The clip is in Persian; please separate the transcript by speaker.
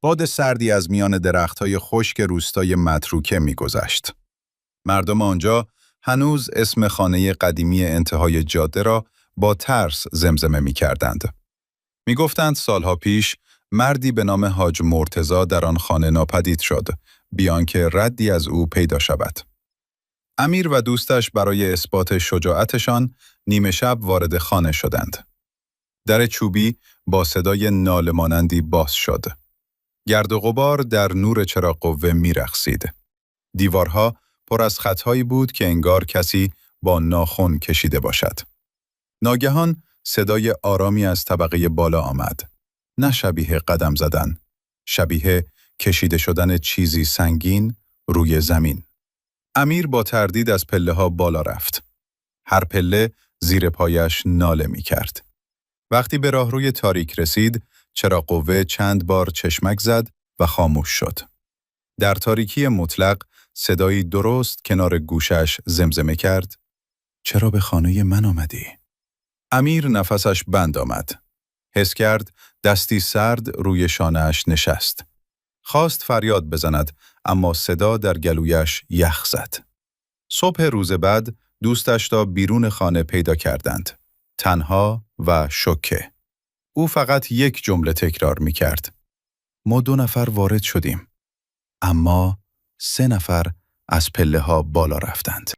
Speaker 1: باد سردی از میان درختهای خشک روستای متروکه می‌گذشت. مردم آنجا هنوز اسم خانه قدیمی انتهای جاده را با ترس زمزمه می‌کردند. می‌گفتند سالها پیش مردی به نام حاج مرتضی در آن خانه ناپدید شد، بیان که ردی از او پیدا شود. امیر و دوستش برای اثبات شجاعتشان نیمه شب وارد خانه شدند. در چوبی با صدای ناله مانندی باز شد. گرد و غبار در نور چراغ قوه می‌رقصید. دیوارها پر از خطهایی بود که انگار کسی با ناخن کشیده باشد. ناگهان صدای آرامی از طبقه بالا آمد. نه شبیه قدم زدن، شبیه کشیده شدن چیزی سنگین روی زمین. امیر با تردید از پله‌ها بالا رفت. هر پله زیر پایش ناله می‌کرد. وقتی به راهروی تاریک رسید، چراغ قوه چند بار چشمک زد و خاموش شد. در تاریکی مطلق صدایی درست کنار گوشش زمزمه کرد: چرا به خانه من آمدی؟ امیر نفسش بند آمد. حس کرد دستی سرد روی شانه‌اش نشست. خواست فریاد بزند، اما صدا در گلویش یخ زد. صبح روز بعد دوستش را بیرون خانه پیدا کردند. تنها و شوکه. او فقط یک جمله تکرار می کرد. ما 2 نفر وارد شدیم. اما 3 نفر از پله ها بالا رفتند.